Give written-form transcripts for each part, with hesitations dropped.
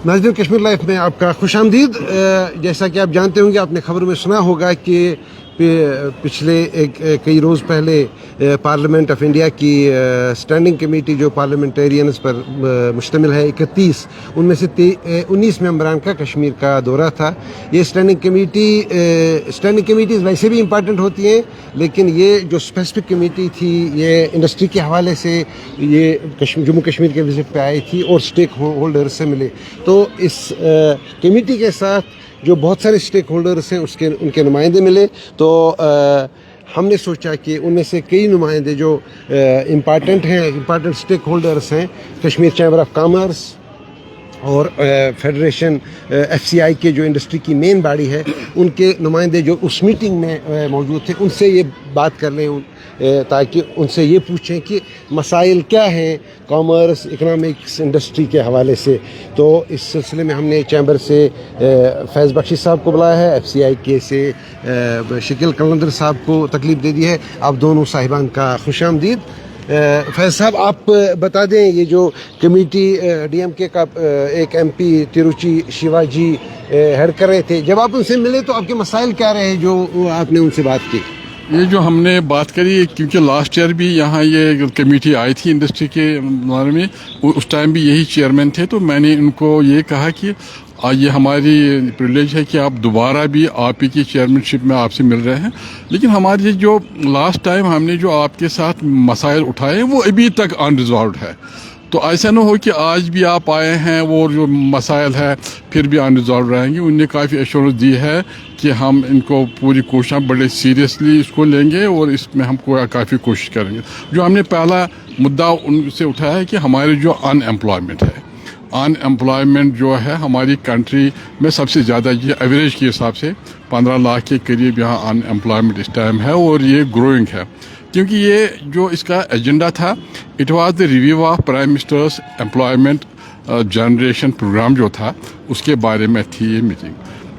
नाज़रीन, कश्मीर लाइफ में आपका खुश आमदीद। जैसा कि आप जानते होंगे, आपने खबर में सुना होगा कि पिछले कई रोज़ पहले पार्लियामेंट ऑफ इंडिया की स्टैंडिंग कमेटी जो पार्लियामेंटेरियंस पर मुश्तमिल है 31, उनमें से 19 मेंबरान का कश्मीर का दौरा था। ये स्टैंडिंग कमेटीज़ वैसे भी इम्पॉर्टेंट होती हैं, लेकिन ये जो स्पेसिफिक कमेटी थी ये इंडस्ट्री के हवाले से ये जम्मू कश्मीर के विज़िट पे आई थी और स्टेक होल्डर से मिले। तो इस कमेटी के साथ जो बहुत सारे स्टेक होल्डर्स हैं उनके नुमाइंदे मिले। तो हमने सोचा कि उनमें से कई नुमाइंदे जो इम्पॉर्टेंट स्टेक होल्डर्स हैं, कश्मीर चैम्बर ऑफ कॉमर्स और फेडरेशन FCI के जो इंडस्ट्री की मेन बॉडी है, उनके नुमाइंदे जो उस मीटिंग में मौजूद थे, उनसे ये बात कर लें, ताकि उनसे ये पूछें कि मसाइल क्या हैं कॉमर्स, इकनॉमिक्स, इंडस्ट्री के हवाले से। तो इस सिलसिले में हमने चैम्बर से फैज़ बख्शी साहब को बुलाया है, FCI के से शकील कलंदर साहब को तकलीफ दे दी है। आप दोनों साहिबान का खुश आमदीद। फैज़ साहब, आप बता दें, ये जो कमेटी DMK का एक MP तिरुचि शिवाजी हेड कर रहे थे, जब आप उनसे मिले तो आपके मसाइल क्या रहे जो आपने उनसे बात की? ये जो हमने बात करी, क्योंकि लास्ट ईयर भी यहाँ ये कमेटी आई थी इंडस्ट्री के बारे में, उस टाइम भी यही चेयरमैन थे। तो मैंने उनको ये कहा कि ये हमारी प्रिविलेज है कि आप दोबारा भी आप ही की चेयरमैनशिप में आपसे मिल रहे हैं, लेकिन हमारी जो लास्ट टाइम हमने जो आपके साथ मसाइल उठाए वो अभी तक अनरिजॉल्व है। तो ऐसा ना हो कि आज भी आप आए हैं वो जो मसाइल है फिर भी अनरिजॉल्व रहेंगे। उनने काफ़ी एश्योरेंस दी है कि हम इनको पूरी कोशिश बड़े सीरियसली इसको लेंगे और इसमें हम काफ़ी कोशिश करेंगे। जो हमने पहला मुद्दा उनसे उठाया है कि हमारे जो अनएम्प्लॉयमेंट है, अनएम्प्लॉयमेंट जो है हमारी कंट्री में सबसे ज़्यादा, ये एवरेज के हिसाब से 15 लाख के करीब यहाँ अनएम्प्लॉयमेंट इस टाइम है और ये ग्रोइंग है। क्योंकि ये जो इसका एजेंडा था, it was the review of prime minister's employment generation programme जो था, उसके बारे में थी ये मीटिंग।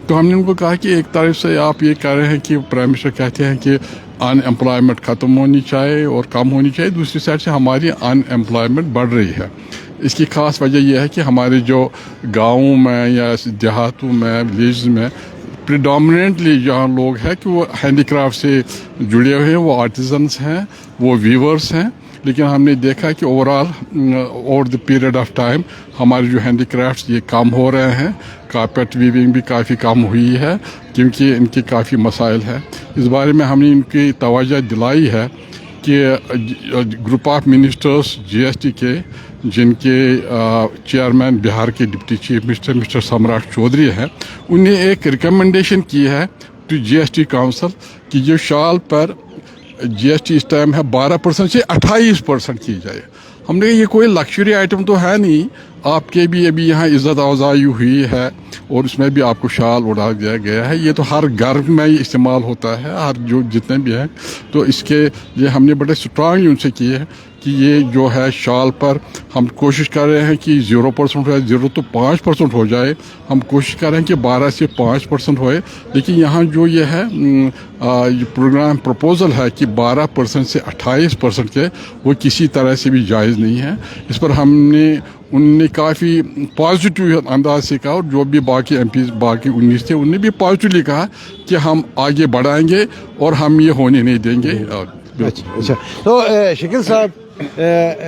तो हमने उनको कहा कि एक तरफ से आप ये कह रहे हैं कि प्राइम मिनिस्टर कहते हैं कि अनएम्प्लॉयमेंट ख़त्म होनी चाहिए और कम होनी चाहिए, दूसरी साइड से हमारी अनएम्प्लॉयमेंट बढ़ रही है। इसकी ख़ास वजह यह है कि हमारे जो गाँवों में या देहातों में, विलेज में प्रिडोमिनेंटली जहाँ लोग हैं कि वो हैंडीक्राफ्ट से जुड़े हुए हैं, वो आर्टिजन्स हैं, वो वीवर्स हैं। लेकिन हमने देखा कि overall over the period of time हमारे जो हैंडीक्राफ्ट्स ये कम हो रहे हैं। कारपेट वीविंग भी काफ़ी कम हुई है क्योंकि इनके काफ़ी मसाइल हैं। इस बारे में हमने इनकी तवज्जो दिलाई है कि ग्रुप ऑफ मिनिस्टर्स GST के, जिनके चेयरमैन बिहार के डिप्टी चीफ मिनिस्टर मिस्टर सम्राट चौधरी हैं, उन्हें एक रिकमेंडेशन की है टू GST काउंसिल कि जो शाल पर GST इस टाइम है 12% से 28% की जाए। हमने कहा ये कोई लग्जरी आइटम तो है नहीं, आपके भी अभी यहाँ इज़्ज़त अफ़ज़ाई हुई है और उसमें भी आपको शाल उड़ा दिया गया है। ये तो हर घर में ही इस्तेमाल होता है, हर जो जितने भी हैं। तो इसके लिए हमने बड़े स्ट्रांग उनसे किए हैं कि ये जो है शाल पर हम कोशिश कर रहे हैं कि 0% हो जाए, 0 तो 5% हो जाए। हम कोशिश कर रहे हैं कि 12 से 5% होए, लेकिन यहाँ जो ये है ये प्रोग्राम प्रपोजल है कि 12% से 28% के, वो किसी तरह से भी जायज़ नहीं है। इस पर उनने काफ़ी पॉजिटिव अंदाज से कहा और जो भी बाकी MPs बाकी 19 थे उनने भी पॉजिटिवली कहा कि हम आगे बढ़ाएंगे और हम ये होने नहीं देंगे। अच्छा, तो शकील साहब,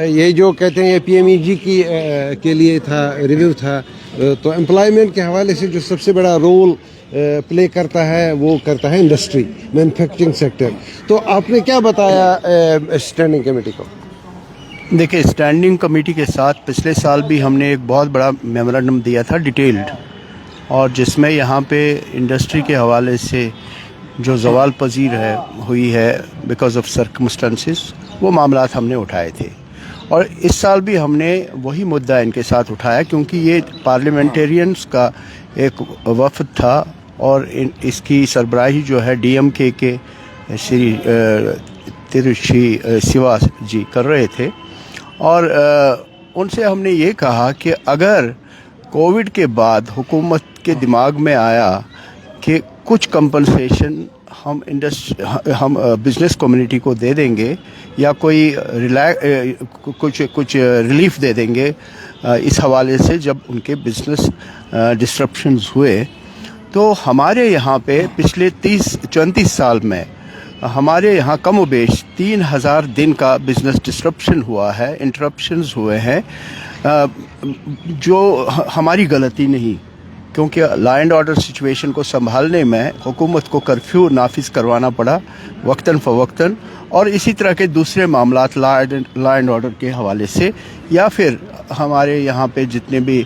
ये जो कहते हैं ये PMEG के लिए था, रिव्यू था, तो एम्प्लॉयमेंट के हवाले से जो सबसे बड़ा रोल प्ले करता है वो करता है इंडस्ट्री, मैन्युफैक्चरिंग सेक्टर। तो आपने क्या बताया स्टैंडिंग कमेटी को? देखिए, स्टैंडिंग कमेटी के साथ पिछले साल भी हमने एक बहुत बड़ा मेमोरेंडम दिया था डिटेल्ड, और जिसमें यहाँ पे इंडस्ट्री के हवाले से जो ज़वाल पजीर हुई है बिकॉज ऑफ सर्कमस्टेंसेस, वो मामलात हमने उठाए थे। और इस साल भी हमने वही मुद्दा इनके साथ उठाया, क्योंकि ये पार्लियामेंटेरियंस का एक वफ़द था और इसकी सरबराही जो है DMK के श्री तिरुचि शिवाजी कर रहे थे। और उनसे हमने ये कहा कि अगर कोविड के बाद हुकूमत के दिमाग में आया कि कुछ कंपनसेशन हम बिजनेस कम्युनिटी को दे देंगे या कोई कुछ रिलीफ दे देंगे इस हवाले से जब उनके बिजनेस डिस्ट्रप्शंस हुए। तो हमारे यहाँ पे पिछले 34 साल में हमारे यहाँ कम बेश 3000 दिन का बिजनेस डिस्ट्रप्शन हुआ है, इंटरप्शंस हुए हैं, जो हमारी गलती नहीं, क्योंकि लॉ एंड ऑर्डर सिचुएशन को संभालने में हुकूमत को कर्फ्यू नाफिज करवाना पड़ा वक्तन फ़वक्तन, और इसी तरह के दूसरे मामलात लॉ एंड ऑर्डर के हवाले से, या फिर हमारे यहाँ पे जितने भी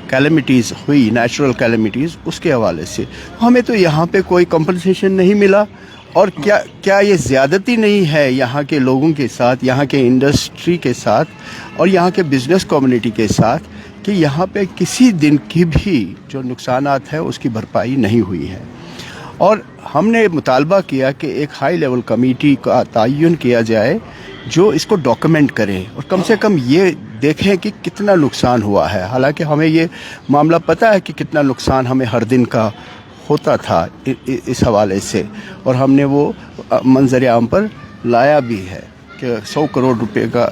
कैलेमिटीज़ हुई, नेचुरल कैलेमिटीज़, उसके हवाले से हमें तो यहाँ पे कोई कंपनसेशन नहीं मिला। और क्या ये ज़्यादती नहीं है यहाँ के लोगों के साथ, यहाँ के इंडस्ट्री के साथ और यहाँ के बिज़नेस कम्युनिटी के साथ कि यहाँ पे किसी दिन की भी जो नुकसानात है उसकी भरपाई नहीं हुई है। और हमने मुतालबा किया कि एक हाई लेवल कमेटी का तयन किया जाए जो इसको डॉक्यूमेंट करे और कम से कम ये देखें कि कितना नुकसान हुआ है। हालांकि हमें ये मामला पता है कि कितना नुकसान हमें हर दिन का होता था इस हवाले से, और हमने वो मंजर आम पर लाया भी है कि 100 करोड़ रुपए का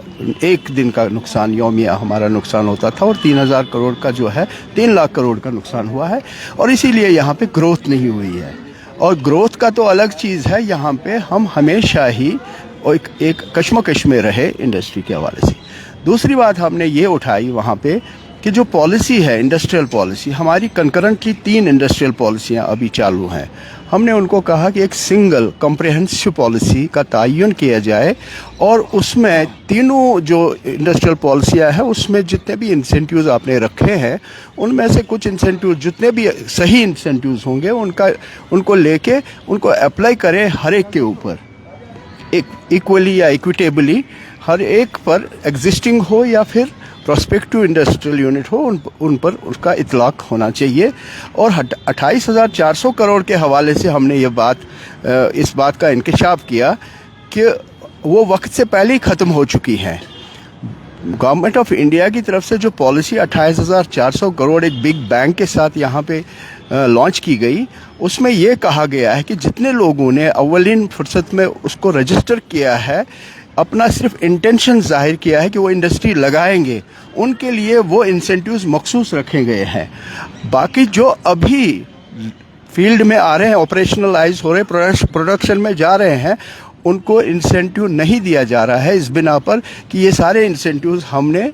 एक दिन का नुकसान यौमिया हमारा नुकसान होता था, और 3000 करोड़ का जो है 3 लाख करोड़ का नुकसान हुआ है। और इसीलिए यहाँ पे ग्रोथ नहीं हुई है, और ग्रोथ का तो अलग चीज़ है। यहाँ पे हम हमेशा ही एक कश्मकश में रहे इंडस्ट्री के हवाले से। दूसरी बात हमने ये उठाई वहाँ पे कि जो पॉलिसी है इंडस्ट्रियल पॉलिसी, हमारी कंकरेंटली 3 इंडस्ट्रियल पॉलिसियाँ अभी चालू हैं। हमने उनको कहा कि एक सिंगल कॉम्प्रिहेंसिव पॉलिसी का तयन किया जाए, और उसमें तीनों जो इंडस्ट्रियल पॉलिसियाँ हैं उसमें जितने भी इंसेंटिव्स आपने रखे हैं उनमें से कुछ इंसेंटिव जितने भी सही इंसेंटिव्स होंगे उनको लेके उनको अप्लाई करें हर एक के ऊपर, इक्वली या इक्विटेबली हर एक पर, एग्जिस्टिंग हो या फिर प्रोस्पेक्टिव इंडस्ट्रियल यूनिट हो, उन पर उसका इतलाक होना चाहिए। और 28,400 करोड़ के हवाले से हमने इस बात का इंकशाफ किया कि वो वक्त से पहले ही ख़त्म हो चुकी हैं। गवर्नमेंट ऑफ इंडिया की तरफ से जो पॉलिसी 28,400 करोड़ एक बिग बैंग के साथ यहाँ पे लॉन्च की गई, उसमें ये कहा गया है कि जितने लोगों ने अव्वलिन फुर्सत में उसको रजिस्टर किया है, अपना सिर्फ इंटेंशन जाहिर किया है कि वो इंडस्ट्री लगाएंगे, उनके लिए वो इंसेंटिव्स मखसूस रखे गए हैं। बाकी जो अभी फील्ड में आ रहे हैं, ऑपरेशनलाइज हो रहे, प्रोडक्शन में जा रहे हैं, उनको इंसेंटिव नहीं दिया जा रहा है इस बिना पर कि ये सारे इंसेंटिव्स हमने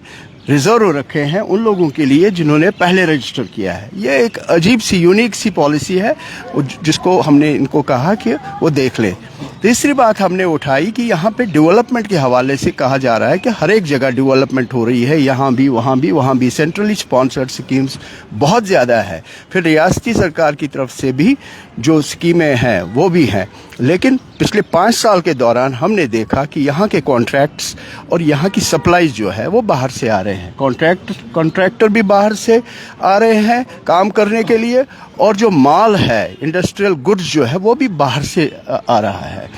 रिजर्व रखे हैं उन लोगों के लिए जिन्होंने पहले रजिस्टर किया है। ये एक अजीब सी यूनिक सी पॉलिसी है जिसको हमने इनको कहा कि वो देख लें। तीसरी बात हमने उठाई कि यहाँ पे डेवलपमेंट के हवाले से कहा जा रहा है कि हर एक जगह डेवलपमेंट हो रही है, यहाँ भी वहाँ भी वहाँ भी, सेंट्रली स्पॉन्सर्ड स्कीम्स बहुत ज़्यादा है, फिर रियासती सरकार की तरफ से भी जो स्कीमें हैं वो भी हैं। लेकिन पिछले 5 साल के दौरान हमने देखा कि यहाँ के कॉन्ट्रैक्ट्स और यहाँ की सप्लाईज जो है वो बाहर से आ रहे हैं, कॉन्ट्रैक्टर भी बाहर से आ रहे हैं काम करने के लिए, और जो माल है इंडस्ट्रियल गुड्स जो है वो भी बाहर से आ रहा है।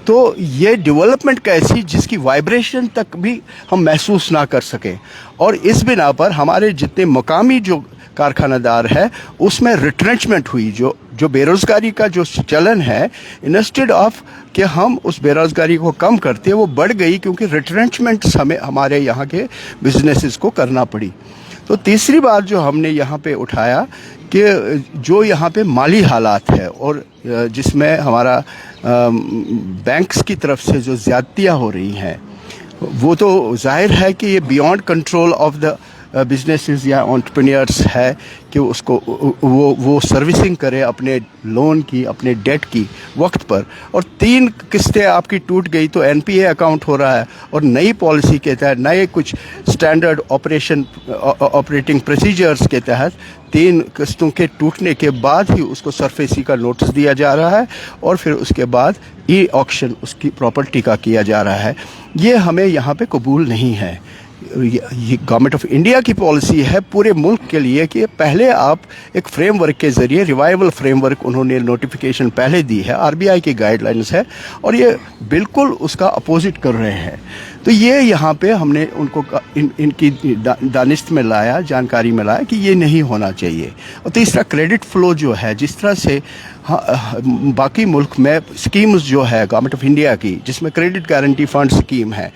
तो ये डेवलपमेंट कैसी जिसकी वाइब्रेशन तक भी हम महसूस ना कर सकें, और इस बिना पर हमारे जितने मकामी जो कारखानादार है उसमें रिट्रेंचमेंट हुई, जो बेरोज़गारी का जो चलन है, इंस्टेड ऑफ कि हम उस बेरोज़गारी को कम करते वो बढ़ गई, क्योंकि रिट्रेंचमेंट हमारे यहाँ के बिजनेसेस को करना पड़ी। तो तीसरी बात जो हमने यहाँ पे उठाया कि जो यहाँ पे माली हालात है और जिसमें हमारा बैंक्स की तरफ से जो ज़्यादतियाँ हो रही हैं, वो तो जाहिर है कि ये beyond control of the businesses या एंटरप्रेन्योर्स है कि उसको वो सर्विसिंग करे अपने लोन की, अपने डेट की वक्त पर। और 3 किस्तें आपकी टूट गई तो एनपीए अकाउंट हो रहा है, और नई पॉलिसी के तहत नए कुछ स्टैंडर्ड ऑपरेटिंग प्रोसीजर्स के तहत 3 किस्तों के टूटने के बाद ही उसको सरफेसी का नोटिस दिया जा रहा है, और फिर उसके बाद ई ऑक्शन उसकी प्रॉपर्टी का किया जा रहा है। ये हमें यहाँ पे कबूल नहीं है। ये गवर्नमेंट ऑफ इंडिया की पॉलिसी है पूरे मुल्क के लिए कि पहले आप एक फ्रेमवर्क के ज़रिए, रिवाइवल फ्रेमवर्क उन्होंने नोटिफिकेशन पहले दी है, आरबीआई की गाइडलाइंस है, और ये बिल्कुल उसका अपोजिट कर रहे हैं। تو یہ یہاں پہ ہم نے ان کو ان کی دانست میں لایا، جانکاری میں لایا کہ یہ نہیں ہونا چاہیے. اور تیسرا کریڈٹ فلو جو ہے، جس طرح سے باقی ملک میں اسکیمز جو ہے گورنمنٹ آف انڈیا کی، جس میں کریڈٹ گارنٹی فنڈ اسکیم ہے،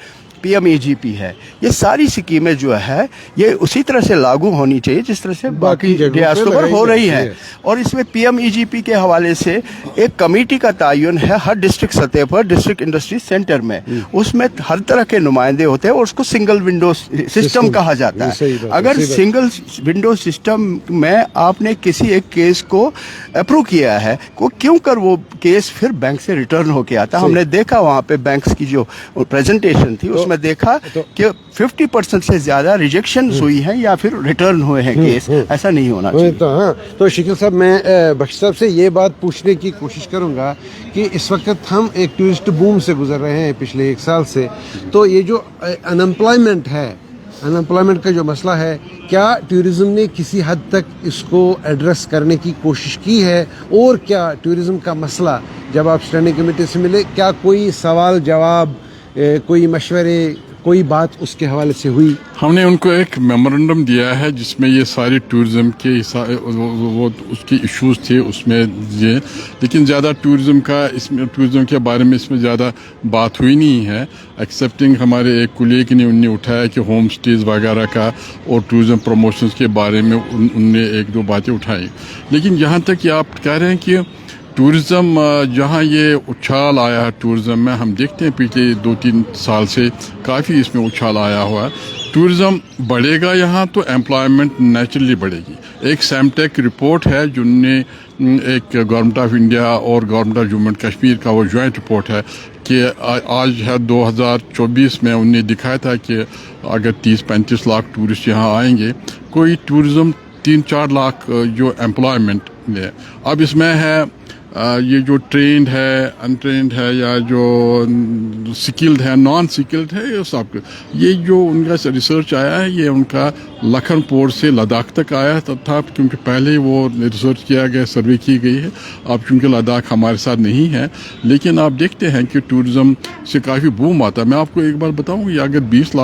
پی ایم ای جی پی ہے، یہ ساری اسکیمیں جو ہے یہ اسی طرح سے لاگو ہونی چاہیے جس طرح سے باقی ریاستوں پر ہو رہی ہے. اور اس میں پی ایم ای جی پی کے حوالے سے ایک کمیٹی کا تعین ہے ہر ڈسٹرکٹ سطح پر، ڈسٹرکٹ انڈسٹری سینٹر میں. اس میں ہر طرح کے نمائندے ہوتے ہیں اور اس کو سنگل ونڈو سسٹم کہا جاتا ہے. اگر سنگل ونڈو سسٹم میں آپ نے کسی ایک کیس کو اپروو کیا ہے، کیوں کر وہ کیس پھر بینک سے ریٹرن ہو کے آتا. ہم نے دیکھا وہاں پہ بینکس کی جو پریزنٹیشن تھی اس میں دیکھا کہ 50% سے زیادہ ریجیکشنز ہوئی ہیں یا پھر ریٹرن ہوئے ہیں کیس. ایسا نہیں ہونا چاہیے. تو شکیل صاحب، میں بخش صاحب سے یہ بات پوچھنے کی کوشش کروں گا کہ اس وقت ہم ایک ٹورسٹ بوم سے گزر رہے ہیں پچھلے 1 سال سے. تو یہ جو انمپلائمنٹ ہے، انمپلائمنٹ کا جو مسئلہ ہے، کیا ٹورزم نے کسی حد تک اس کو ایڈریس کرنے کی کوشش کی ہے؟ اور کیا ٹورزم کا مسئلہ جب آپ اسٹینڈنگ کمیٹی سے ملے، کیا کوئی سوال جواب، کوئی مشورے، کوئی بات اس کے حوالے سے ہوئی؟ ہم نے ان کو ایک میمورنڈم دیا ہے جس میں یہ سارے ٹورزم کے وہ اس کے ایشوز تھے اس میں یہ، لیکن زیادہ ٹورزم کا اس میں، ٹورزم کے بارے میں اس میں زیادہ بات ہوئی نہیں ہے، ایکسیپٹنگ ہمارے ایک کولیگ نے ان نے اٹھایا کہ ہوم سٹیز وغیرہ کا اور ٹورزم پروموشنز کے بارے میں ان نے 1-2 باتیں اٹھائی. لیکن یہاں تک کہ آپ کہہ رہے ہیں کہ ٹورزم جہاں یہ اچھال آیا ہے ٹورزم میں، ہم دیکھتے ہیں پچھلے 2-3 سال سے کافی اس میں اچھال آیا ہوا ہے. ٹورزم بڑھے گا یہاں تو ایمپلائمنٹ نیچرلی بڑھے گی. ایک سیمٹیک رپورٹ ہے جن نے ایک گورنمنٹ آف انڈیا اور government of Jammu and Kashmir کا وہ جوائنٹ رپورٹ ہے کہ آج ہے 2024 میں انہوں نے دکھایا تھا کہ اگر 30-35 لاکھ ٹورسٹ یہاں آئیں گے، کوئی ٹورزم 3-4 لاکھ جو ایمپلائمنٹ لے. اب اس میں ہے یہ جو ٹرینڈ ہے، ان ٹرینڈ ہے، یا جو سکلڈ ہے، نان سکلڈ ہے، یہ سب یہ جو ان کا ریسرچ آیا ہے یہ ان کا لکھن پور سے لداخ تک آیا تھا، کیونکہ پہلے وہ ریسرچ کیا گیا، سروے کی گئی ہے. اب چونکہ لداخ ہمارے ساتھ نہیں ہے، لیکن آپ دیکھتے ہیں کہ ٹورزم سے کافی بوم آتا ہے. میں آپ کو ایک بار بتاؤں کہ اگر 20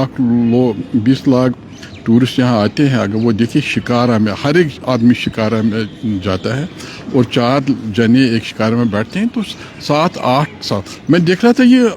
لاکھ ٹورسٹ یہاں آتے ہیں، اگر وہ دیکھیں شکارا میں ہر ایک آدمی شکارا میں جاتا ہے اور 4 جنے ایک شکارا میں بیٹھتے ہیں، تو 7-8 سال میں دیکھ رہا تھا یہ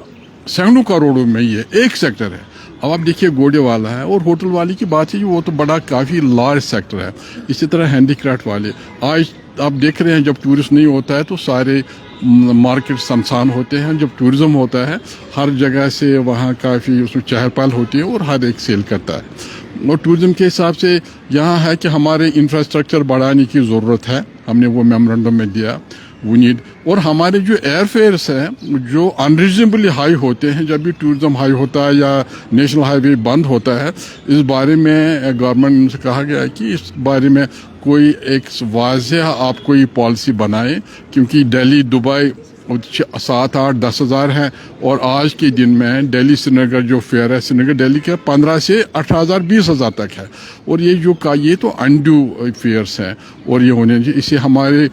سینکڑوں کروڑوں میں یہ ایک سیکٹر ہے. اب آپ دیکھیے گھوڑے والا ہے اور ہوٹل والی کی بات ہے، وہ تو بڑا کافی لارج سیکٹر ہے. اسی طرح ہینڈی کرافٹ والے آج آپ دیکھ رہے ہیں جب ٹورسٹ نہیں ہوتا ہے تو سارے مارکیٹ سمسان ہوتے ہیں. جب ٹورزم ہوتا ہے ہر جگہ سے وہاں کافی اس میں چہل پہل ہوتی ہے اور ہر ایک سیل کرتا ہے. اور ٹورزم کے حساب سے یہاں ہے کہ ہمارے انفراسٹرکچر بڑھانے کی ضرورت ہے، ہم نے وہ میمورنڈم میں دیا وہ نیڈ. اور ہمارے جو ایئر فیئرس ہیں جو انریزنیبلی ہائی ہوتے ہیں، جب بھی ٹورزم ہائی ہوتا ہے یا نیشنل ہائی وے بند ہوتا ہے، اس بارے میں گورنمنٹ سے کہا گیا ہے کہ اس بارے میں کوئی ایک واضح آپ کوئی پالیسی بنائیں، کیونکہ دہلی دبئی 7-8-10 ہزار ہیں اور آج کے دن میں دہلی سری نگر جو فیئر ہے، سری نگر دہلی کا 15 سے 18 ہزار 20 ہزار تک ہے. اور یہ جو یہ تو انڈو فیئرس ہیں اور یہ ہونے اس سے ہمارے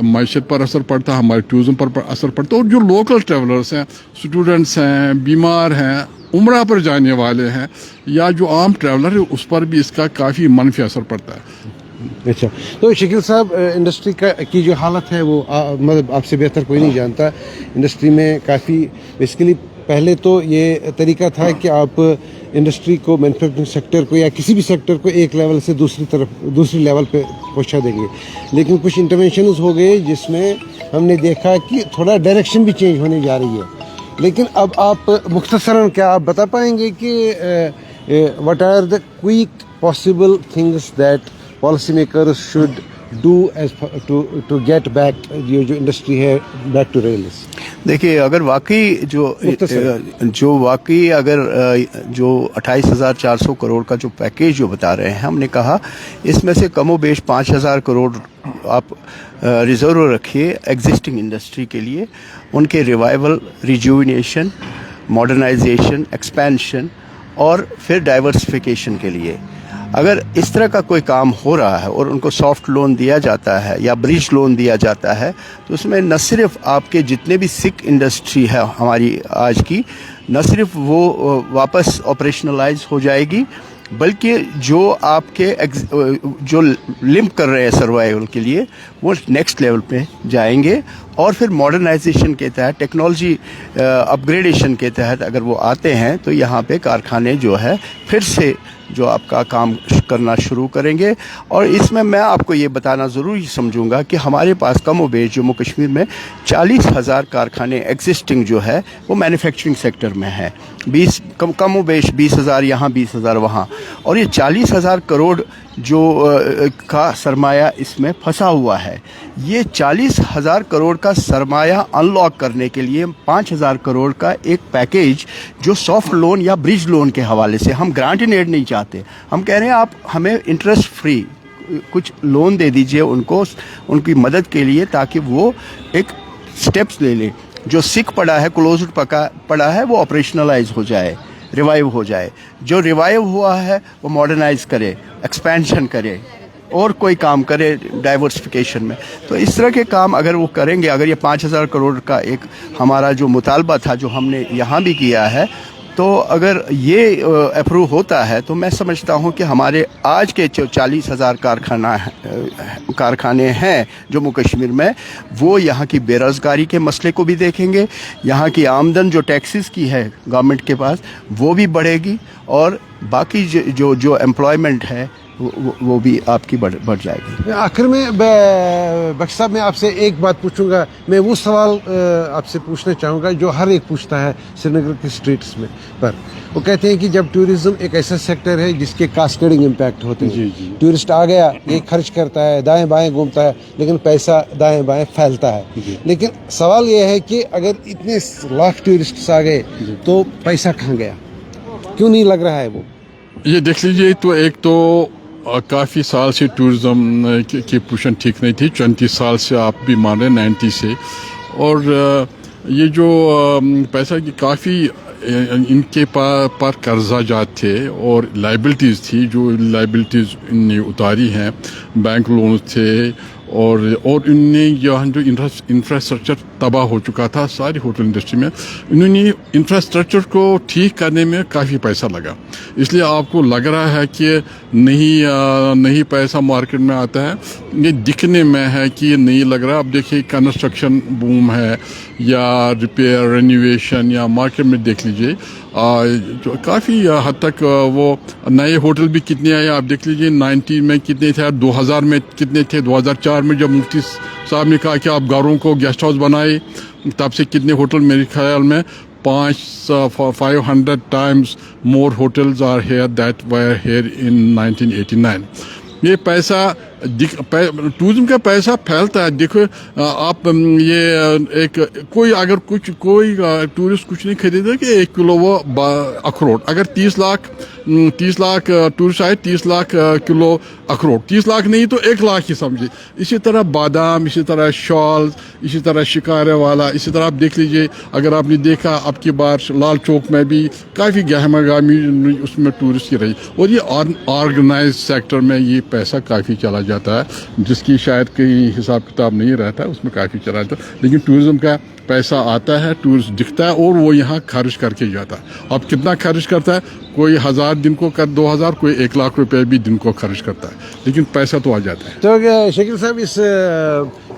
معیشت پر اثر پڑتا ہے، ہمارے ٹورزم پر اثر پڑتا ہے. اور جو لوکل ٹریولرس ہیں، اسٹوڈنٹس ہیں، بیمار ہیں، عمرہ پر جانے والے ہیں، یا جو عام ٹریولر ہے اس پر بھی اس کا کافی منفی اثر پڑتا ہے. اچھا، تو شکیل صاحب، انڈسٹری کی جو حالت ہے وہ مطلب آپ سے بہتر کوئی نہیں جانتا. انڈسٹری میں کافی بیسیکلی پہلے تو یہ طریقہ تھا کہ آپ انڈسٹری کو، مینوفیکچرنگ سیکٹر کو یا کسی بھی سیکٹر کو ایک لیول سے دوسری لیول پہ پہنچا دیں گے، لیکن کچھ انٹرونشنز ہو گئے جس میں ہم نے دیکھا کہ تھوڑا ڈائریکشن بھی چینج ہونے جا رہی ہے. لیکن اب آپ مختصراً کیا آپ بتا پائیں گے کہ what are the quick possible things that policy makers should do as to get back جو انڈسٹری ہے back to rails؟ دیکھیے، اگر واقعی جو واقعی اگر جو 28,400 کروڑ کا جو پیکیج جو بتا رہے ہیں، ہم نے کہا اس میں سے کم و بیش 5,000 کروڑ آپ ریزرو رکھیے ایگزسٹنگ انڈسٹری کے لیے، ان کے ریوائول، ریجوینیشن، ماڈرنائزیشن، ایکسپینشن اور پھر ڈائیورسفیکیشن کے لیے. اگر اس طرح کا کوئی کام ہو رہا ہے اور ان کو سافٹ لون دیا جاتا ہے یا برج لون دیا جاتا ہے، تو اس میں نہ صرف آپ کے جتنے بھی سکھ انڈسٹری ہے ہماری آج کی، न सिर्फ वो वापस ऑपरेशनलाइज हो जाएगी, बल्कि जो आपके जो लिंक कर रहे हैं सर्वाइवल के लिए, वो नेक्स्ट लेवल पे जाएंगे। और फिर मॉडर्नाइजेशन के तहत, टेक्नोलॉजी अपग्रेडेशन के तहत अगर वो आते हैं तो यहाँ पे कारखाने जो है फिर से जो आपका काम करना शुरू करेंगे। और इसमें मैं आपको ये बताना ज़रूरी समझूंगा कि हमारे पास कम व बेश जम्मू कश्मीर में 40,000 कारखाने एग्जिस्टिंग जो है वो मैन्युफैक्चरिंग सेक्टर में है। 20 कम व बेश 20,000 यहाँ, 20,000 वहाँ। और ये 40,000 करोड़ जो का सरमाया इसमें फंसा हुआ है, ये 40,000 करोड़ का सरमाया अनलॉक करने के लिए 5,000 करोड़ का एक पैकेज, जो सॉफ्ट लोन या ब्रिज लोन के हवाले से, हम ग्रांट इन एड नहीं चाहते, हम कह रहे हैं आप हमें इंटरेस्ट फ्री कुछ लोन दे दीजिए उनको, उनकी मदद के लिए, ताकि वो एक स्टेप्स ले लें। जो सिक पड़ा है, क्लोज्ड पड़ा है, वो ऑपरेशनलाइज हो जाए, रिवाइव हो जाए। जो रिवाइव हुआ है वो मॉडर्नाइज करे, एक्सपेंशन करे और कोई काम करे डाइवर्सिफिकेशन में। तो इस तरह के काम अगर वो करेंगे, अगर ये 5,000 करोड़ का एक हमारा जो मुतालबा था जो हमने यहाँ भी किया है, तो अगर ये अप्रूव होता है तो मैं समझता हूँ कि हमारे आज के जो 40,000 कारखाने हैं जम्मू कश्मीर में, वो यहाँ की बेरोज़गारी के मसले को भी देखेंगे, यहाँ की आमदन जो टैक्सेस की है गवर्नमेंट के पास वो भी बढ़ेगी, और बाकी जो एम्प्लॉयमेंट है वो भी आपकी बढ़ जाएगी। आखिर में बख्श साहब, मैं आपसे एक बात पूछूंगा। मैं वो सवाल आपसे पूछना चाहूँगा जो हर एक पूछता है श्रीनगर के स्ट्रीट्स में, पर वो कहते हैं कि जब टूरिज्म एक ऐसा सेक्टर है जिसके कास्केडिंग इम्पैक्ट होते हैं, टूरिस्ट आ गया, ये खर्च करता है, दाएं बाएं घूमता है, लेकिन पैसा दाएं बाएं फैलता है। लेकिन सवाल ये है कि अगर इतने लाख टूरिस्ट आ गए तो पैसा कहाँ गया, क्यों नहीं लग रहा है वो? ये देख लीजिए, तो एक तो काफ़ी साल से टूरिज़्म की पोजीशन ठीक नहीं थी, 34 साल से आप भी मान रहे 90 से। और ये जो पैसा की काफ़ी इनके पर कर्जा जात थे और लाइबिलिटीज़ थी, जो लाइबिलिटीज़ इनने उतारी हैं, बैंक लोन थे, और इनने यहाँ जो इंफ्रास्ट्रक्चर तबाह हो चुका था सारी होटल इंडस्ट्री में, इन्होंने इंफ्रास्ट्रक्चर को ठीक करने में काफ़ी पैसा लगा। इसलिए आपको लग रहा है कि नहीं पैसा मार्केट में आता है, ये दिखने में है कि ये नहीं लग रहा। अब देखिए कंस्ट्रक्शन बूम है या रिपेयर रेनोवेशन, या मार्केट में देख लीजिए जो काफ़ी हद तक वो नए होटल भी कितने आए आप देख लीजिए। 90 में कितने थे, 2000 में कितने थे, 2004 में जब मुफ्ती साहब ने कहा कि आप घरों को गेस्ट हाउस बनाए, तब से कितने होटल, मेरे ख्याल में 500 times more hotels are here that were here in 1989। ये पैसा टूरिज्म का पैसा फैलता है। देखो आप ये एक अगर कोई टूरिस्ट कुछ नहीं खरीदे कि 1 किलो वो अखरोट, अगर 30 लाख टूरिस्ट आए, 30 लाख किलो अखरोट, 30 लाख नहीं तो 1 लाख ही समझिए। इसी तरह बादाम, इसी तरह शॉल, इसी तरह शिकारे वाला, इसी तरह आप देख लीजिए। अगर आपने देखा अब की बार लाल चौक में भी काफ़ी गहमागामी उसमें टूरिस्ट की रही, और ये ऑर्गेनाइज सेक्टर में ये पैसा काफ़ी चला जाता है, जिसकी शायद कोई हिसाब किताब नहीं रहता है, उसमें काफ़ी चला जाता है। लेकिन टूरिज्म का पैसा आता है, टूरिस्ट दिखता है और वो यहाँ खर्च करके जाता है। अब कितना खर्च करता है, कोई 1000 दिन को 2000, कोई 1 लाख रुपए भी दिन को खर्च करता है, लेकिन पैसा तो आ जाता है। तो शकील साहब, इस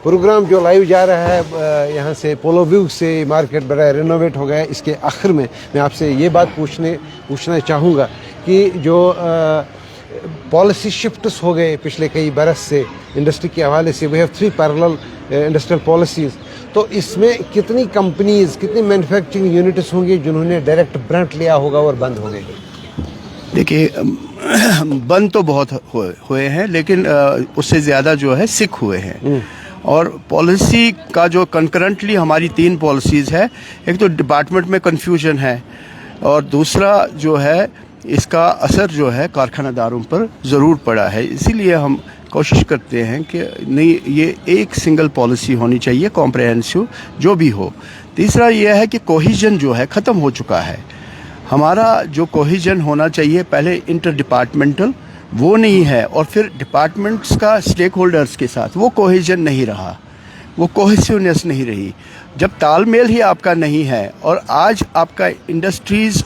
प्रोग्राम जो लाइव जा रहा है यहाँ से पोलो व्यू से, मार्केट बड़ा रिनोवेट हो गया, इसके आखिर में मैं आपसे ये बात पूछना चाहूँगा कि जो पॉलिसी शिफ्ट्स हो गए पिछले कई बरस से इंडस्ट्री के हवाले से, we have 3 parallel industrial policies, तो इसमें कितनी कंपनीज, कितनी मैन्युफैक्चरिंग यूनिट्स होंगी जिन्होंने डायरेक्ट ब्रांड लिया होगा और बंद हो गए? देखिए, बंद तो बहुत हुए हैं, लेकिन उससे ज़्यादा जो है सिक हुए हैं। और पॉलिसी का जो कंकरेंटली हमारी 3 पॉलिसीज़ है, एक तो डिपार्टमेंट में कन्फ्यूजन है, और दूसरा जो है इसका असर जो है कारखानादारों पर ज़रूर पड़ा है। इसीलिए हम कोशिश करते हैं कि नहीं, ये एक सिंगल पॉलिसी होनी चाहिए, कॉम्प्रहेंसिव जो भी हो। तीसरा ये है कि कोहिजन जो है ख़त्म हो चुका है। हमारा जो कोहिजन होना चाहिए पहले इंटर डिपार्टमेंटल, वो नहीं है, और फिर डिपार्टमेंट्स का स्टेक होल्डर्स के साथ वो कोहिजन नहीं रहा। वो कोहेसिवनेस नहीं रही। जब तालमेल ही आपका नहीं है, और आज आपका इंडस्ट्रीज़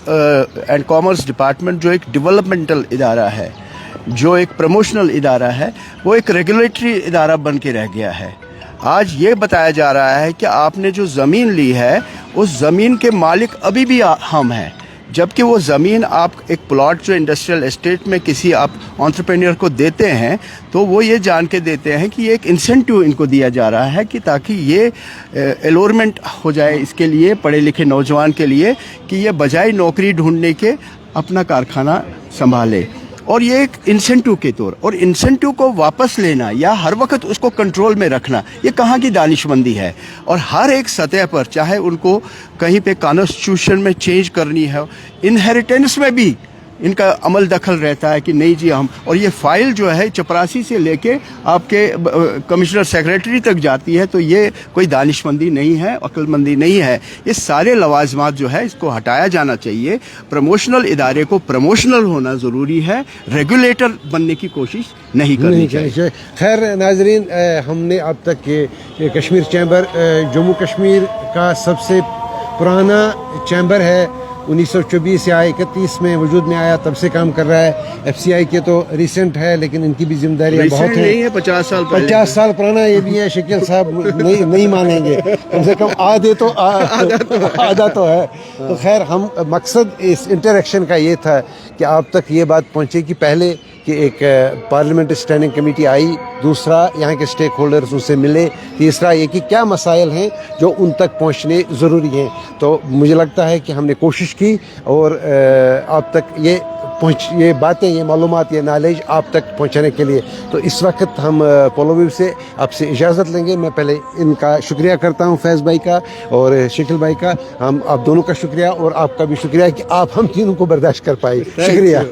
एंड कॉमर्स डिपार्टमेंट जो एक डेवलपमेंटल इदारा है, जो एक प्रमोशनल इदारा है, वो एक रेगुलेटरी इदारा बन के रह गया है। आज ये बताया जा रहा है कि आपने जो ज़मीन ली है उस ज़मीन के मालिक अभी भी हम हैं, जबकि वो ज़मीन आप एक प्लॉट जो इंडस्ट्रियल एस्टेट में किसी आप एंटरप्रेन्योर को देते हैं तो वो ये जान के देते हैं कि ये एक इंसेंटिव इनको दिया जा रहा है कि ताकि ये एलोरमेंट हो जाए इसके लिए, पढ़े लिखे नौजवान के लिए, कि ये बजाय नौकरी ढूंढने के अपना कारखाना संभाले। और ये एक इंसेंटिव के तौर, और इंसेंटिव को वापस लेना या हर वक्त उसको कंट्रोल में रखना, ये कहाँ की दानिशमंदी है। और हर एक सतह पर, चाहे उनको कहीं पे कॉन्स्टिट्यूशन में चेंज करनी है, इनहेरिटेंस में भी इनका अमल दखल रहता है कि नहीं जी हम, और ये फाइल जो है चपरासी से लेके आपके कमिश्नर सेक्रेटरी तक जाती है, तो ये कोई दानिशमंदी नहीं है, अक्लमंदी नहीं है। ये सारे लवाजमात जो है इसको हटाया जाना चाहिए। प्रमोशनल इदारे को प्रमोशनल होना ज़रूरी है, रेगुलेटर बनने की कोशिश नहीं करनी चाहिए। खैर नाजरीन, हमने अब तक ये कश्मीर चैम्बर जम्मू कश्मीर का सबसे पुराना चैम्बर है, 1924 या 31 में वजूद में आया, तब से काम कर रहा है। FCI के तो रिसेंट है, लेकिन इनकी भी जिम्मेदारियां बहुत हैं। नहीं है, 50 साल 50 साल पुराना ये भी है। शकील साहब नहीं मानेंगे, कम से कम आधा तो है। तो खैर, हम मकसद इस इंटरेक्शन का ये था कि आप तक ये बात पहुँचे कि पहले कि एक पार्लियामेंट स्टैंडिंग कमेटी आई, दूसरा यहाँ के स्टेक होल्डर्स उनसे मिले, तीसरा ये कि क्या मसाइल हैं जो उन तक पहुँचने ज़रूरी हैं। तो मुझे लगता है कि हमने कोशिश की और आप तक ये बातें, ये मालूमात, ये नॉलेज आप तक पहुँचाने के लिए। तो इस वक्त हम पोलोविव से आपसे इजाज़त लेंगे। मैं पहले इनका शुक्रिया करता हूँ, फैज़ भाई का और शकील भाई का। हम आप दोनों का शुक्रिया और आपका भी शुक्रिया कि आप हम तीनों को बर्दाश्त कर पाए। शुक्रिया।